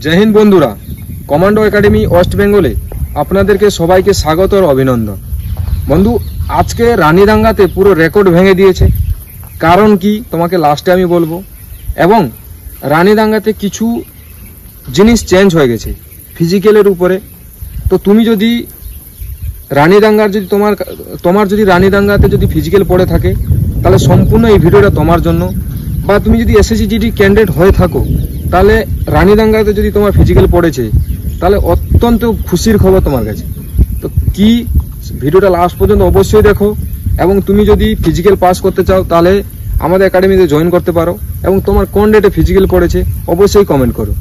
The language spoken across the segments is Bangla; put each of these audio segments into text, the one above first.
जय हिंद बंधुरा कमांडो एकाडेमी वेस्ट बेंगले আপনাদেরকে সবাইকে স্বাগত আর অভিনন্দন। বন্ধু আজকে রানীদাঙ্গাতে পুরো রেকর্ড ভেঙে দিয়েছে। কারণ কি তোমাকে লাস্টে আমি বলবো। এবং রানীদাঙ্গাতে কিছু জিনিস চেঞ্জ হয়ে গেছে ফিজিক্যালের উপরে। তো তুমি যদি রানীদাঙ্গার যদি তোমার যদি রানীদাঙ্গাতে যদি ফিজিক্যাল পড়ে থাকে তাহলে সম্পূর্ণ এই ভিডিওটা তোমার জন্য। বা তুমি যদি এসএসসি জিডি ক্যান্ডিডেট হয়ে থাকো তাহলে রানীদাঙ্গাতে যদি তোমার ফিজিক্যাল পড়েছে তাহলে অত্যন্ত খুশির খবর তোমার কাছে। তো কি ভিডিওটা লাস্ট পর্যন্ত অবশ্যই দেখো। এবং তুমি যদি ফিজিক্যাল পাস করতে চাও তাহলে আমাদের একাডেমিতে জয়েন করতে পারো। এবং তোমার কোন ডেটে ফিজিক্যাল পড়েছে অবশ্যই কমেন্ট করো।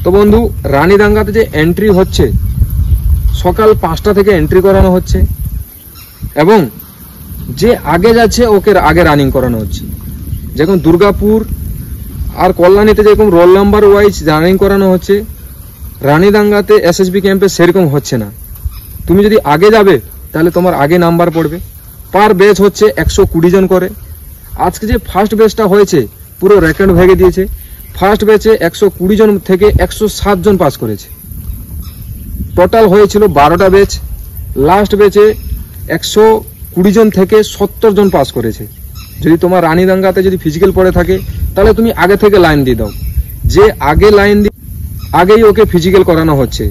তো বন্ধু রানীদাঙ্গাতে যে এন্ট্রি হচ্ছে সকাল 5টা থেকে এন্ট্রি করানো হচ্ছে এবং যে আগে যাচ্ছে ওকে আগে রানিং করানো হচ্ছে। যেরকম দুর্গাপুর আর কল্যাণীতে যেরকম রোল নাম্বার ওয়াইজ রানিং করানো হচ্ছে, রানীদাঙ্গাতে এসএসবি ক্যাম্পে সেরকম হচ্ছে না। তুমি যদি আগে যাবে তাহলে তোমার আগে নাম্বার পড়বে। পার ব্যাচ হচ্ছে 120 জন করে। আজকে যে ফার্স্ট ব্যাচটা হয়েছে পুরো রেকর্ড ভেঙে দিয়েছে। ফার্স্ট ব্যাচে 120 জন থেকে 107 জন পাস করেছে। টোটাল হয়েছিল 12টা ব্যাচ। লাস্ট ব্যাচে 120 জন থেকে 70 জন পাস করেছে। যদি তোমার রানীদাঙ্গাতে যদি ফিজিক্যাল পড়ে থাকে তাহলে তুমি আগে থেকে লাইন দিয়ে দাও। যে আগে লাইন দিয়ে আগেই ওকে ফিজিক্যাল করানো হচ্ছে।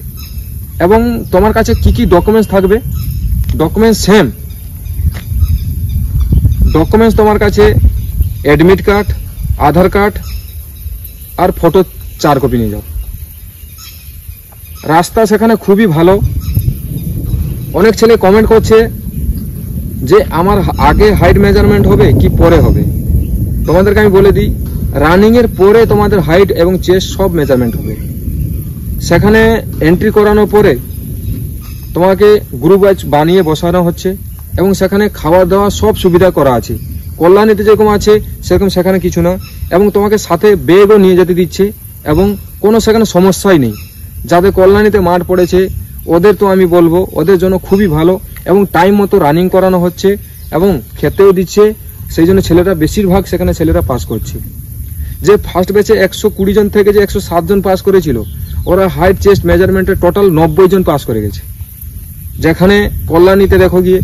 এবং তোমার কাছে কি কি ডকুমেন্টস থাকবে, ডকুমেন্টস সেম ডকুমেন্টস তোমার কাছে অ্যাডমিট কার্ড, আধার কার্ড আর ফটো 4 কপি নিয়ে যাও। রাস্তা সেখানে খুবই ভালো। অনেক ছেলে কমেন্ট করছে যে আমার আগে হাইট মেজারমেন্ট হবে কি পরে হবে। তোমাদেরকে আমি বলে দিই রানিং এর পরে তোমাদের হাইট এবং চেস্ট সব মেজারমেন্ট হবে। সেখানে এন্ট্রি করানোর পরে তোমাকে গ্রুপ ওয়াইজ বানিয়ে বসানো হচ্ছে এবং সেখানে খাওয়া দাওয়া সব সুবিধা করা আছে। কল্যাণীতে যেরকম আছে সেরকম সেখানে কিছু না। এবং তোমাকে সাথে ব্যাগও নিয়ে যেতে দিচ্ছে এবং কোনো সেখানে সমস্যাই নেই। যাদের কল্যাণীতে মাঠ পড়েছে ওদের তো আমি বলবো ওদের জন্য খুবই ভালো এবং টাইম মতো রানিং করানো হচ্ছে এবং খেতেও দিচ্ছে। সেই জন্য ছেলেরা বেশিরভাগ সেখানে ছেলেরা পাস করছে। যে ফার্স্ট ব্যাচে 120 জন থেকে যে 107 জন পাস করেছিল ওরা হাইট চেস্ট মেজারমেন্টে টোটাল 90 জন পাস করে গেছে। যেখানে কল্যাণীতে দেখো গিয়ে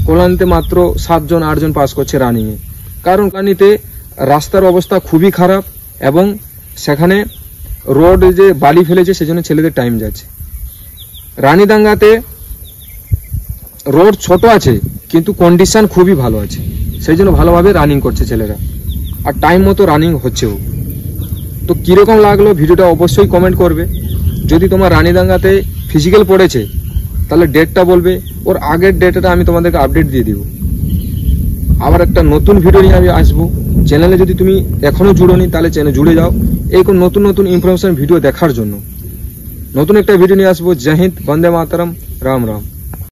কল্যাণীতে মাত্র 7 জন 8 জন পাস করছে রানিংয়ে। কারণ কল্যাণীতে রাস্তার অবস্থা খুবই খারাপ এবং সেখানে রোড যে বালি ফেলেছে সেজন্য ছেলেদের টাইম যাচ্ছে। রানীদাঙ্গাতে রোড ছোট আছে কিন্তু কন্ডিশন খুবই ভালো আছে, সেই জন্য ভালোভাবে রানিং করছে ছেলেরা আর টাইম মতো রানিং হচ্ছেও। তো কিরকম লাগলো ভিডিওটা অবশ্যই কমেন্ট করবে। যদি তোমার রানীদাঙ্গাতে ফিজিক্যাল পড়েছে তাহলে ডেটটা বলবে, ওর আগের ডেটটা আমি তোমাদেরকে আপডেট দিয়ে দিব। আবার একটা নতুন ভিডিও নিয়ে আমি আসবো। চ্যানেলে যদি তুমি এখনো জুড়োনি তাহলে চ্যানেলে জুড়ে যাও এই কোন নতুন নতুন ইনফরমেশন ভিডিও দেখার জন্য। নতুন একটা ভিডিও নিয়ে আসবো। জয় হিন্দ, বন্দে মাতরম, রাম রাম।